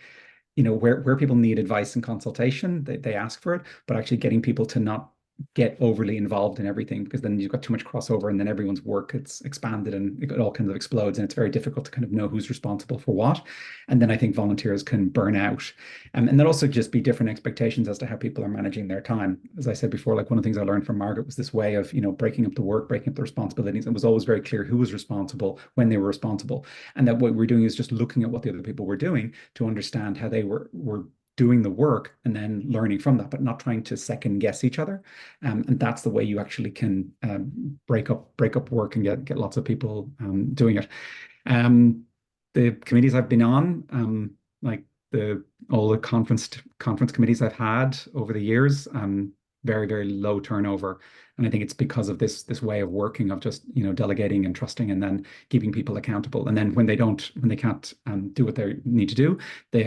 where people need advice and consultation, they ask for it, but actually getting people to not get overly involved in everything, because then you've got too much crossover and then everyone's work gets expanded and it all kind of explodes, and it's very difficult to kind of know who's responsible for what. And then I think volunteers can burn out, and then also just be different expectations as to how people are managing their time. As I said before, like one of the things I learned from Margaret was this way of breaking up the work, breaking up the responsibilities. It was always very clear who was responsible, when they were responsible, and that what we're doing is just looking at what the other people were doing to understand how they were doing the work and then learning from that, but not trying to second guess each other. And that's the way you actually can break up work and get lots of people doing it. The committees I've been on, like all the conference committees I've had over the years, very, very low turnover. And I think it's because of this way of working, of just delegating and trusting, and then keeping people accountable. And then when they can't do what they need to do, they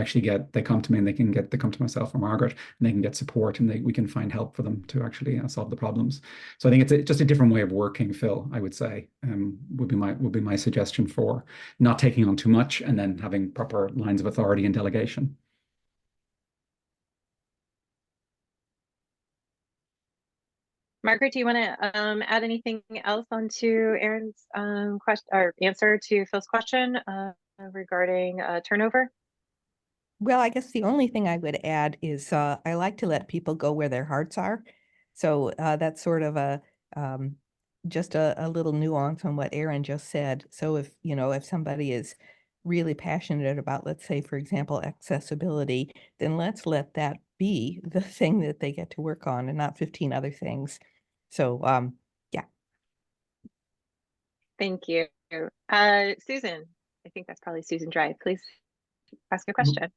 come to me, and they come to myself or Margaret, and they can get support, and we can find help for them to actually solve the problems. So I think it's just a different way of working, Phil, I would say, would be my suggestion for not taking on too much and then having proper lines of authority and delegation. Margaret, do you want to add anything else onto Aaron's question or answer to Phil's question regarding turnover? Well, I guess the only thing I would add is I like to let people go where their hearts are. So that's sort of just a little nuance on what Aaron just said. So if somebody is really passionate about, let's say, for example, accessibility, then let's let that be the thing that they get to work on and not 15 other things. So, yeah. Thank you. Susan, I think that's probably Susan Dry. Please ask your question.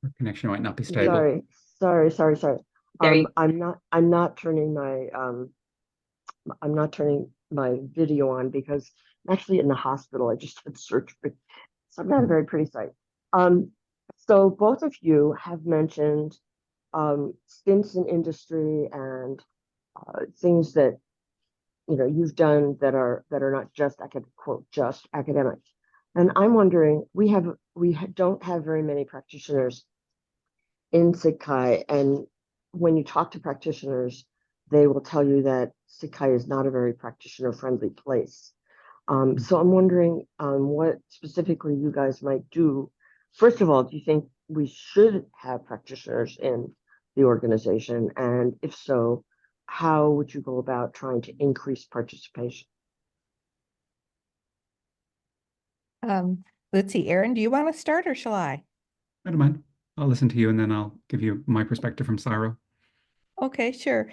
Your connection might not be stable. Sorry. There you I'm not turning my video on because I'm actually in the hospital. I just had surgery, so I'm not a very pretty sight. So both of you have mentioned stints in industry and things that you've done that are not just just academic. And I'm wondering, don't have very many practitioners in SIGCHI, and when you talk to practitioners, they will tell you that SIGCHI is not a very practitioner-friendly place. So I'm wondering what specifically you guys might do. First of all, do you think we should have practitioners in the organization? And if so, how would you go about trying to increase participation? Let's see, Erin, do you want to start or shall I? I don't mind. I'll listen to you and then I'll give you my perspective from CSIRO. Okay, sure.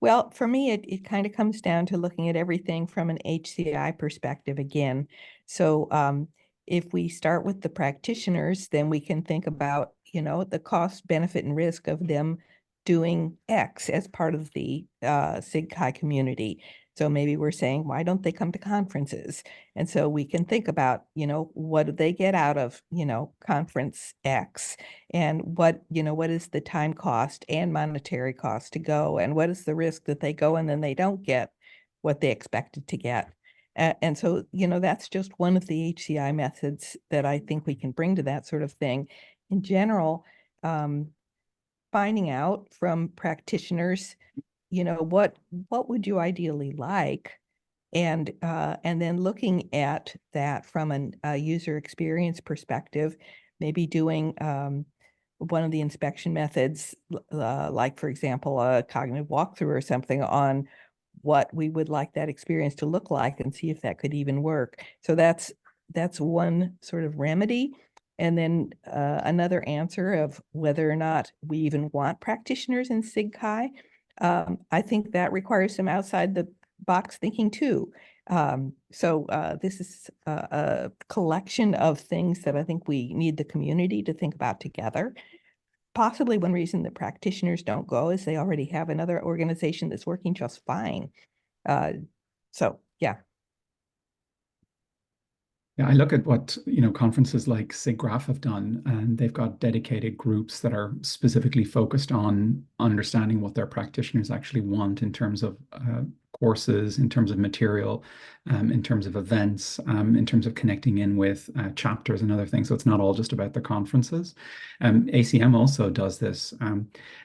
Well, for me, it kind of comes down to looking at everything from an HCI perspective again. So if we start with the practitioners, then we can think about, the cost, benefit, and risk of them doing X as part of the SIGCHI community. So maybe we're saying, why don't they come to conferences? And so we can think about, what do they get out of, conference X? And what is the time cost and monetary cost to go? And what is the risk that they go and then they don't get what they expected to get? And so, that's just one of the HCI methods that I think we can bring to that sort of thing. In general, finding out from practitioners, what would you ideally like? And then looking at that from a user experience perspective, maybe doing one of the inspection methods, like, for example, a cognitive walkthrough or something on what we would like that experience to look like and see if that could even work. So that's one sort of remedy. And then another answer of whether or not we even want practitioners in SIGCHI. I think that requires some outside the box thinking too. So this is a collection of things that I think we need the community to think about together. Possibly one reason that practitioners don't go is they already have another organization that's working just fine. So yeah. Yeah, I look at what, conferences like SIGGRAPH have done, and they've got dedicated groups that are specifically focused on understanding what their practitioners actually want in terms of courses, in terms of material, in terms of events, in terms of connecting in with chapters and other things. So it's not all just about the conferences. ACM also does this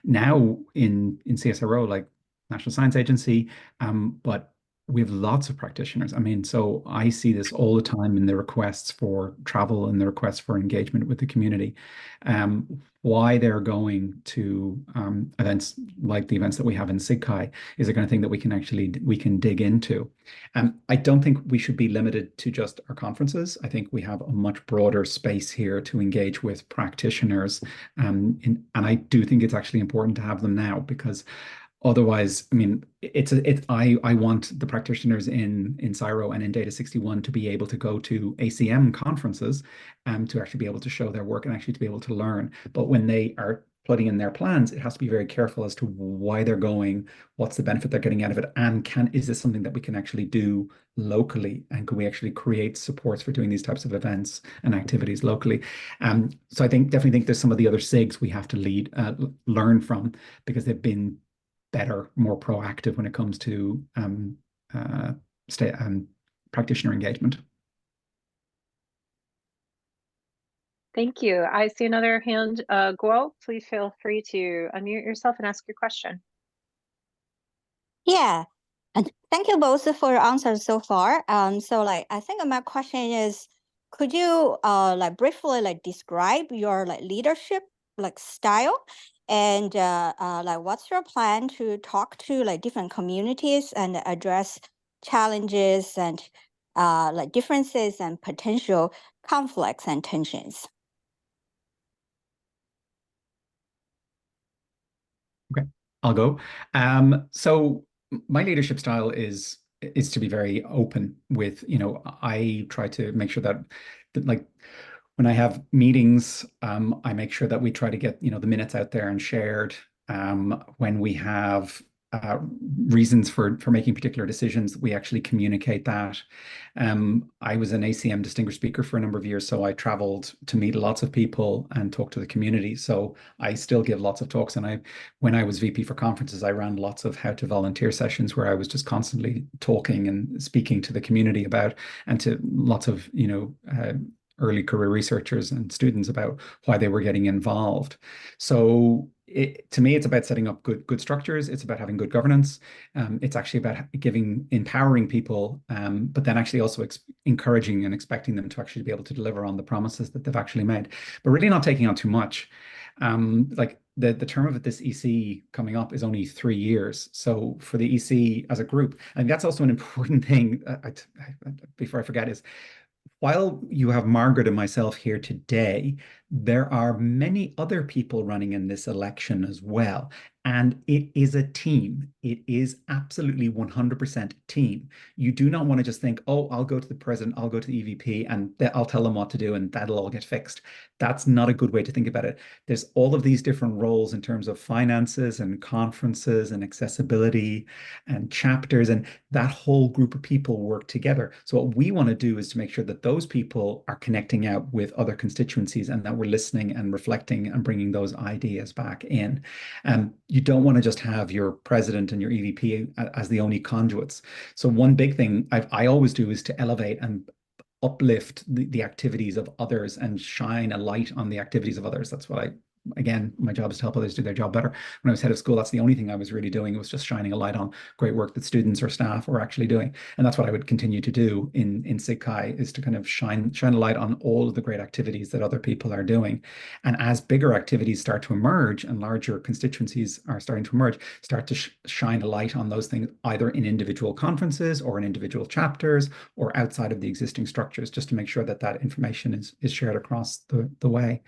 now in CSIRO, like National Science Agency, but we have lots of practitioners. I mean, so I see this all the time in the requests for travel and the requests for engagement with the community. Why they're going to events like the events that we have in SIGCHI is the kind of thing that we can dig into. I don't think we should be limited to just our conferences. I think we have a much broader space here to engage with practitioners. And I do think it's actually important to have them now, because otherwise, I mean, I want the practitioners in CSIRO and in Data 61 to be able to go to ACM conferences to actually be able to show their work and actually to be able to learn. But when they are putting in their plans, it has to be very careful as to why they're going, what's the benefit they're getting out of it, and is this something that we can actually do locally, and can we actually create supports for doing these types of events and activities locally? So I definitely think there's some of the other SIGs we have to learn from, because they've been better, more proactive when it comes to practitioner engagement. Thank you. I see another hand. Guo, please feel free to unmute yourself and ask your question. Yeah, and thank you both for your answers so far. So I think my question is, could you briefly describe your leadership style, and what's your plan to talk to different communities and address challenges and differences and potential conflicts and tensions? Okay, I'll go. So my leadership style is to be very open with, I try to make sure that When I have meetings, I make sure that we try to get, the minutes out there and shared. When we have reasons for making particular decisions, we actually communicate that. I was an ACM distinguished speaker for a number of years, so I traveled to meet lots of people and talk to the community. So I still give lots of talks, and when I was VP for conferences, I ran lots of how to volunteer sessions where I was just constantly talking and speaking to the community about, and to lots of, early career researchers and students about why they were getting involved. So to me, it's about setting up good structures. It's about having good governance. It's actually about empowering people, but then actually also encouraging and expecting them to actually be able to deliver on the promises that they've actually made, but really not taking on too much. Like the term of this EC coming up is only 3 years. So for the EC as a group, and that's also an important thing, before I forget, is while you have Margaret and myself here today, there are many other people running in this election as well. And it is a team. It is absolutely 100% team. You do not want to just think, oh, I'll go to the president, I'll go to the EVP, and I'll tell them what to do, and that'll all get fixed. That's not a good way to think about it. There's all of these different roles in terms of finances and conferences and accessibility and chapters, and that whole group of people work together. So what we want to do is to make sure that those people are connecting out with other constituencies, and that we're listening and reflecting and bringing those ideas back in. You don't want to just have your president and your EVP as the only conduits. So one big thing I always do is to elevate and uplift the activities of others and shine a light on the activities of others. That's what again, my job is to help others do their job better. When I was head of school, that's the only thing I was really doing, was just shining a light on great work that students or staff were actually doing. And that's what I would continue to do in SIGCHI, is to kind of shine a light on all of the great activities that other people are doing. And as bigger activities start to emerge and larger constituencies are starting to emerge, start to shine a light on those things, either in individual conferences or in individual chapters or outside of the existing structures, just to make sure that that information is shared across the way.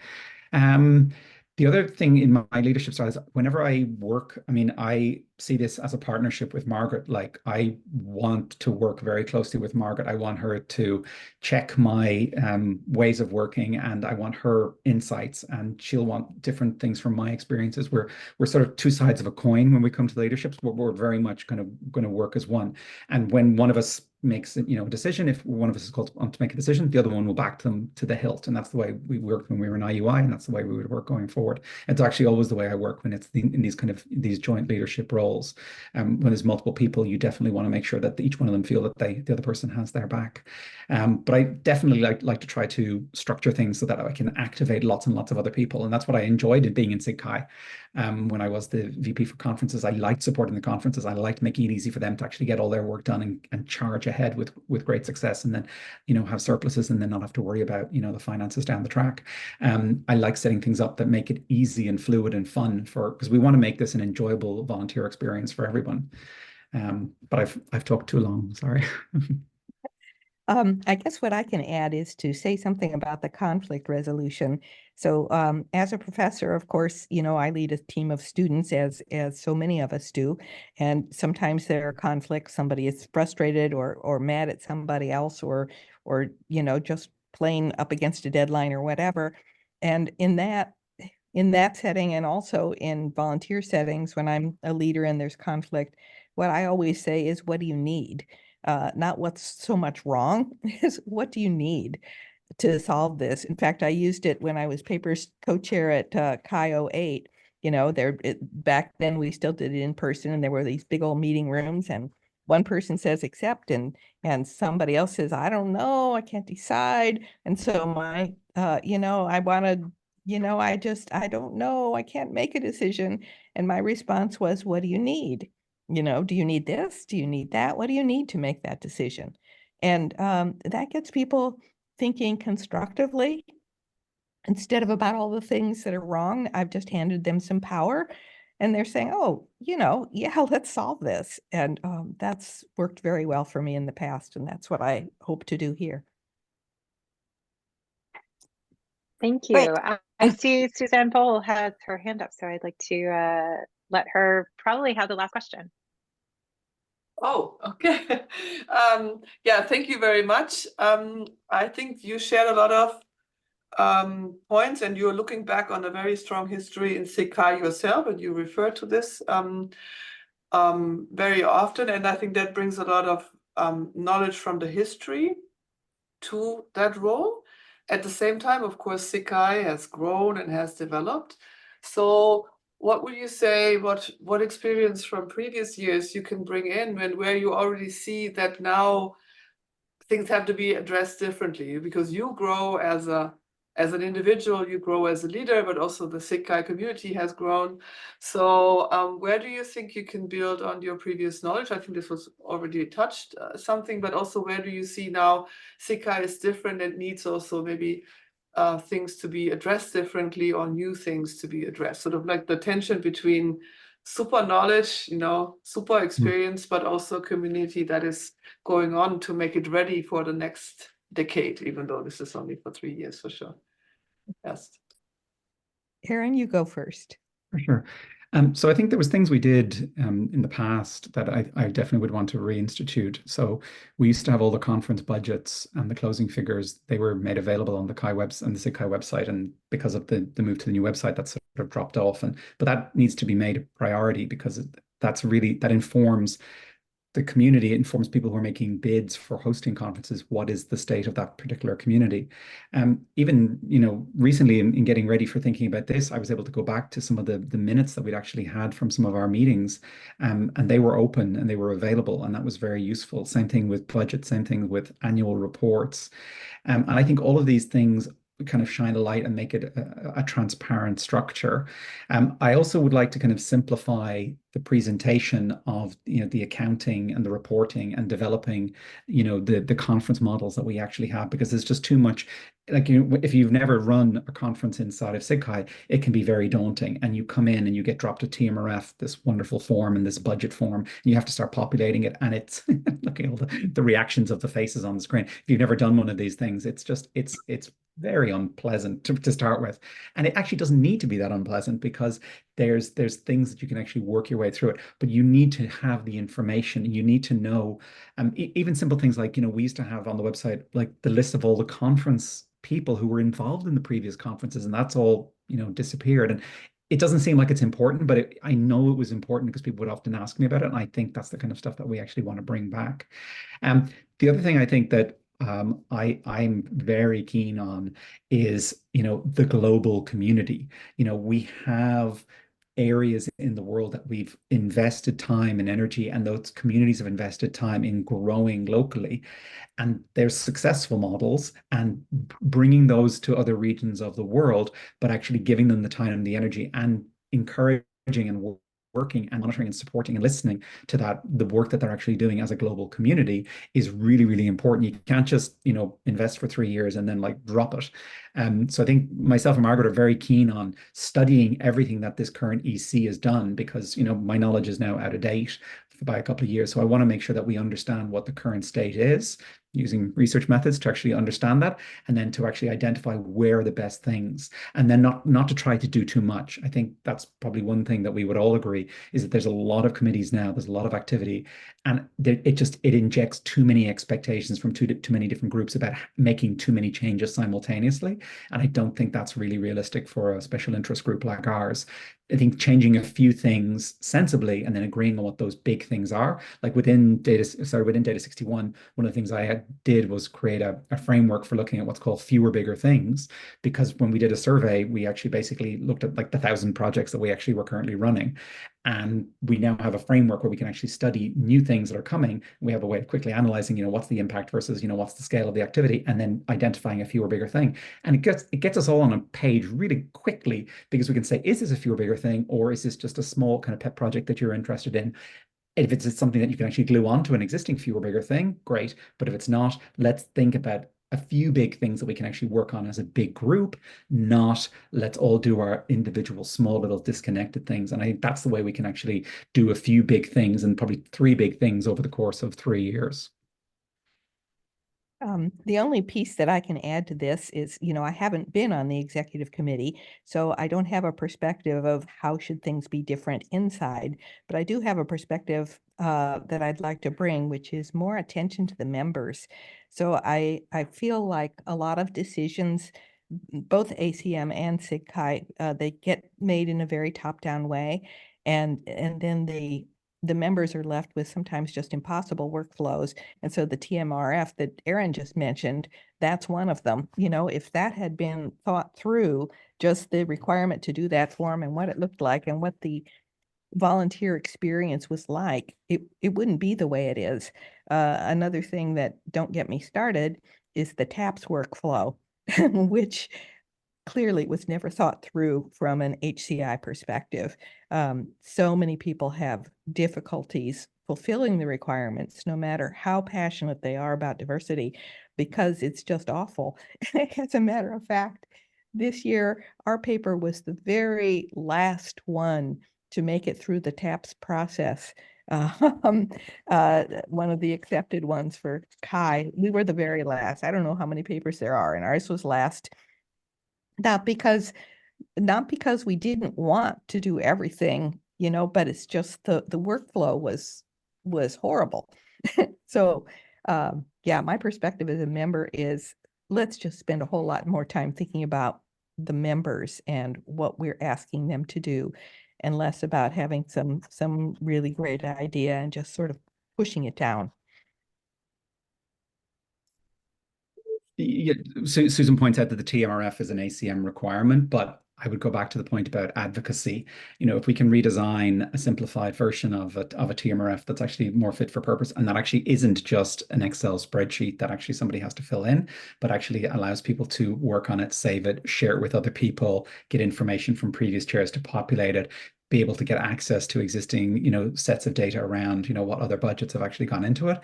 The other thing in my leadership style is whenever I work, I mean, I see this as a partnership with Margaret. Like, I want to work very closely with Margaret. I want her to check my ways of working, and I want her insights, and she'll want different things from my experiences. We're sort of two sides of a coin when we come to leadership. We're very much kind of going to work as one. And when one of us makes a decision, if one of us is called on to make a decision, the other one will back them to the hilt. And that's the way we worked when we were in IUI, and that's the way we would work going forward. It's actually always the way I work when it's in these joint leadership roles. When there's multiple people, you definitely want to make sure that each one of them feel that the other person has their back. But I definitely like to try to structure things so that I can activate lots and lots of other people. And that's what I enjoyed in being in SIGCHI. When I was the VP for conferences, I liked supporting the conferences. I liked making it easy for them to actually get all their work done and charge ahead with great success, and then have surpluses, and then not have to worry about the finances down the track. I like setting things up that make it easy and fluid and fun, because we want to make this an enjoyable volunteer experience for everyone. But I've talked too long. Sorry. I guess what I can add is to say something about the conflict resolution. So as a professor, of course, I lead a team of students, as so many of us do. And sometimes there are conflicts. Somebody is frustrated or mad at somebody else, or just plain up against a deadline or whatever. And in that setting, and also in volunteer settings, when I'm a leader and there's conflict, what I always say is, what do you need? Not what's so much wrong, is what do you need to solve this? In fact, I used it when I was papers co-chair at Chi 08. Back then we still did it in person, and there were these big old meeting rooms, and one person says accept, and somebody else says, I don't know, I can't decide. And so I wanted, I don't know, I can't make a decision. And my response was, what do you need? Do you need this? Do you need that? What do you need to make that decision? And that gets people thinking constructively instead of about all the things that are wrong. I've just handed them some power, and they're saying, oh, yeah, let's solve this. And that's worked very well for me in the past, and that's what I hope to do here. Thank you. I see Suzanne Bowl has her hand up, so I'd like to let her probably have the last question. Oh, okay. Yeah, thank you very much. I think you shared a lot of points, and you're looking back on a very strong history in SIGCHI yourself, and you refer to this very often. And I think that brings a lot of knowledge from the history to that role. At the same time, of course, SIGCHI has grown and has developed. So what would you say, what experience from previous years you can bring in where you already see that now things have to be addressed differently, because you grow as an individual, you grow as a leader, but also the SIGCHI community has grown. So where do you think you can build on your previous knowledge? I think this was already touched something, but also where do you see now SIGCHI is different and needs also maybe things to be addressed differently, or new things to be addressed, sort of like the tension between super knowledge, super experience, but also community that is going on to make it ready for the next decade, even though this is only for 3 years for sure. Yes. Aaron, you go first. For sure. So I think there was things we did in the past that I definitely would want to reinstitute. So we used to have all the conference budgets and the closing figures. They were made available on the SIGCHI website, and because of the move to the new website, that sort of dropped off. But that needs to be made a priority, because that informs the community. It informs people who are making bids for hosting conferences what is the state of that particular community. Even recently in getting ready for thinking about this, I was able to go back to some of the minutes that we'd actually had from some of our meetings, and they were open and they were available, and that was very useful. Same thing with budget, same thing with annual reports, and I think all of these things kind of shine a light and make it a transparent structure. I also would like to kind of simplify the presentation of the accounting and the reporting and developing the conference models that we actually have, because there's just too much. Like, if you've never run a conference inside of SIGCHI, it can be very daunting, and you come in and you get dropped a TMRF, this wonderful form and this budget form, and you have to start populating it, and it's looking at all the reactions of the faces on the screen. If you've never done one of these things, it's very unpleasant to start with, and it actually doesn't need to be that unpleasant, because there's things that you can actually work your way through it, but you need to have the information. You need to know, even simple things like, we used to have on the website like the list of all the conference people who were involved in the previous conferences, and that's all disappeared. And it doesn't seem like it's important, but I know it was important because people would often ask me about it, and I think that's the kind of stuff that we actually want to bring back. The other thing I think that I'm very keen on is the global community. We have areas in the world that we've invested time and energy, and those communities have invested time in growing locally, and there's successful models, and bringing those to other regions of the world, but actually giving them the time and the energy, and encouraging and working and monitoring and supporting and listening to the work that they're actually doing as a global community is really, really important. You can't just invest for 3 years and then drop it. So I think myself and Margaret are very keen on studying everything that this current EC has done, because my knowledge is now out of date by a couple of years. So I want to make sure that we understand what the current state is, using research methods to actually understand that, and then to actually identify where are the best things, and then not to try to do too much. I think that's probably one thing that we would all agree, is that there's a lot of committees now, there's a lot of activity, and it injects too many expectations from too many different groups about making too many changes simultaneously. And I don't think that's really realistic for a special interest group like ours. I think changing a few things sensibly and then agreeing on what those big things are, like within Data 61, one of the things I did was create a framework for looking at what's called fewer bigger things, because when we did a survey, we actually basically looked at the 1,000 projects that we actually were currently running. And we now have a framework where we can actually study new things that are coming. We have a way of quickly analyzing, what's the impact versus, what's the scale of the activity, and then identifying a fewer bigger thing. And it gets us all on a page really quickly, because we can say, is this a fewer bigger thing, or is this just a small kind of pet project that you're interested in? If it's something that you can actually glue onto an existing fewer bigger thing, great. But if it's not, let's think about a few big things that we can actually work on as a big group, not let's all do our individual small little disconnected things. And I think that's the way we can actually do a few big things, and probably 3 big things over the course of 3 years. The only piece that I can add to this is, I haven't been on the executive committee, so I don't have a perspective of how should things be different inside, but I do have a perspective that I'd like to bring, which is more attention to the members. So I feel like a lot of decisions both ACM and SIGCHI, they get made in a very top-down way, and then the members are left with sometimes just impossible workflows. And so the TMRF that Aaron just mentioned, that's one of them. You know, if that had been thought through, just the requirement to do that form and what it looked like and what the volunteer experience was like, it wouldn't be the way it is. Another thing that, don't get me started, is the TAPS workflow, which clearly was never thought through from an HCI perspective. So many people have difficulties fulfilling the requirements, no matter how passionate they are about diversity, because it's just awful. As a matter of fact, this year, our paper was the very last one to make it through the TAPS process. One of the accepted ones for Chi, we were the very last. I don't know how many papers there are, and ours was last. Not because we didn't want to do everything, you know, but it's just the workflow was horrible. So yeah, my perspective as a member is, let's just spend a whole lot more time thinking about the members and what we're asking them to do, and less about having some really great idea and just sort of pushing it down. Yeah, Susan points out that the TMRF is an ACM requirement, but I would go back to the point about advocacy. You know, if we can redesign a simplified version of a TMRF that's actually more fit for purpose, and that actually isn't just an Excel spreadsheet that actually somebody has to fill in, but actually allows people to work on it, save it, share it with other people, get information from previous chairs to populate it, be able to get access to existing, you know, sets of data around, you know, what other budgets have actually gone into it.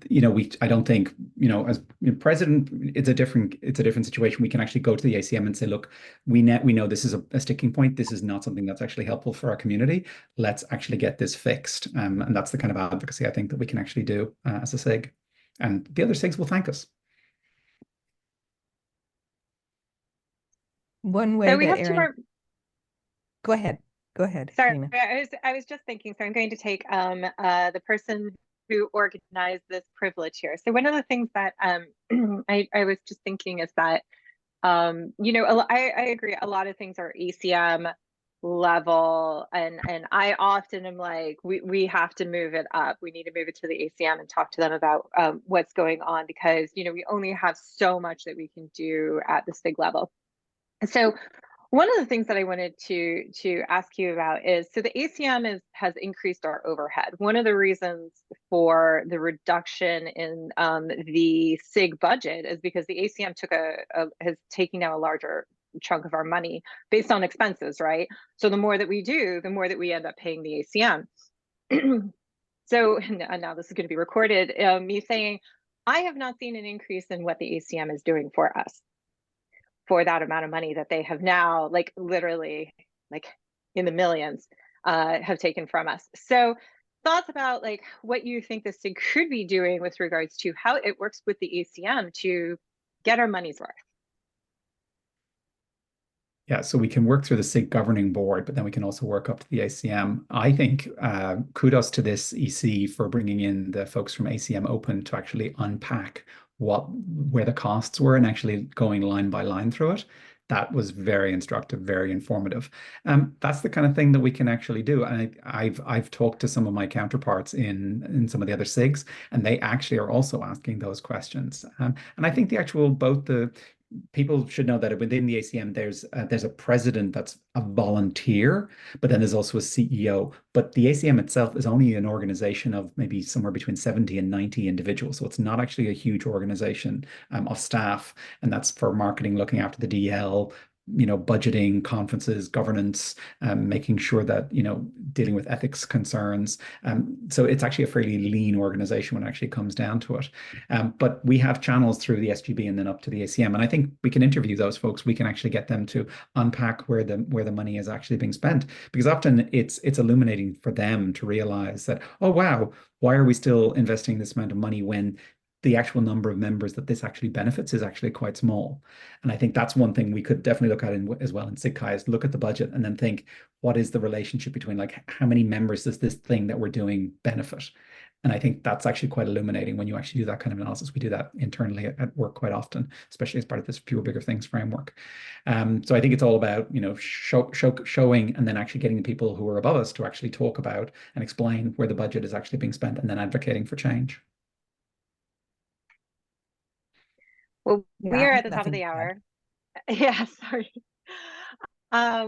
You know, I don't think, you know, as president, it's a different situation. We can actually go to the ACM and say, look, we know this is a sticking point. This is not something that's actually helpful for our community. Let's actually get this fixed. And that's the kind of advocacy I think that we can actually do as a SIG. And the other SIGs will thank us. One way So we that have two Aaron, more. Go ahead. Sorry, Lena. I was just thinking. So I'm going to take the person who organized this privilege here. So one of the things that I was just thinking is that you know, I agree. A lot of things are ACM level, and I often am like, we have to move it up. We need to move it to the ACM and talk to them about what's going on, because you know, we only have so much that we can do at the SIG level. So one of the things that I wanted to ask you about is, so the ACM has increased our overhead. One of the reasons for the reduction in the SIG budget is because the ACM has taken now a larger chunk of our money based on expenses, right? So the more that we do, the more that we end up paying the ACM. So and now this is going to be recorded, me saying, I have not seen an increase in what the ACM is doing for us, for that amount of money that they have now, like literally like in the millions, have taken from us. So thoughts about like what you think the SIG could be doing with regards to how it works with the ACM to get our money's worth. Yeah, so we can work through the SIG governing board, but then we can also work up to the ACM. I think kudos to this EC for bringing in the folks from ACM Open to actually unpack where the costs were and actually going line by line through it. That was very instructive, very informative. That's the kind of thing that we can actually do. And I've talked to some of my counterparts in some of the other SIGs, and they actually are also asking those questions. And I think people should know that within the ACM, there's a president that's a volunteer, but then there's also a CEO. But the ACM itself is only an organization of maybe somewhere between 70 and 90 individuals. So it's not actually a huge organization of staff. And that's for marketing, looking after the DL, you know, budgeting, conferences, governance, making sure that, you know, dealing with ethics concerns. So it's actually a fairly lean organization when it actually comes down to it. But we have channels through the SGB and then up to the ACM. And I think we can interview those folks. We can actually get them to unpack where the money is actually being spent, because often it's illuminating for them to realize that, oh, wow, why are we still investing this amount of money when the actual number of members that this actually benefits is actually quite small. And I think that's one thing we could definitely look at as well in SIGCHI, is look at the budget and then think, what is the relationship between like how many members does this thing that we're doing benefit? And I think that's actually quite illuminating when you actually do that kind of analysis. We do that internally at work quite often, especially as part of this fewer, bigger things framework. So I think it's all about, showing and then actually getting the people who are above us to actually talk about and explain where the budget is actually being spent and then advocating for change. Well, we Yeah, are I at the have top of nothing the to add. hour. Yeah, sorry.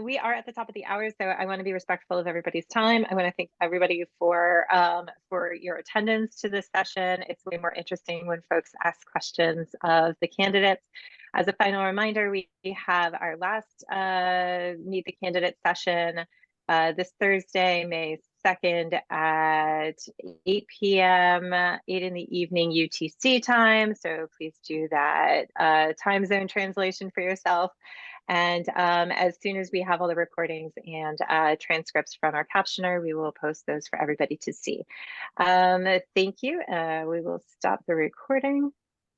We are at the top of the hour, so I want to be respectful of everybody's time. I want to thank everybody for your attendance to this session. It's way more interesting when folks ask questions of the candidates. As a final reminder, we have our last Meet the Candidate session this Thursday, May 2nd at 8 p.m., 8 in the evening UTC time. So please do that time zone translation for yourself. And as soon as we have all the recordings and transcripts from our captioner, we will post those for everybody to see. Thank you. We will stop the recording.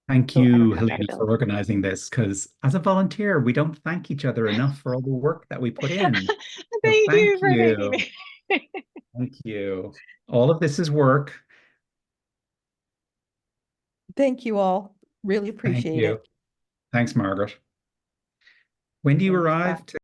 Thank Oh, I don't you, have that Helena, for available. organizing this, because as a volunteer, we don't thank each other enough for all the work that we put in. So Thank you thank for thanking you. me. Thank you. All of this is work. Thank you all. Really Thank appreciate you. it. Thanks, Margaret. When do you Thanks, arrive bye. to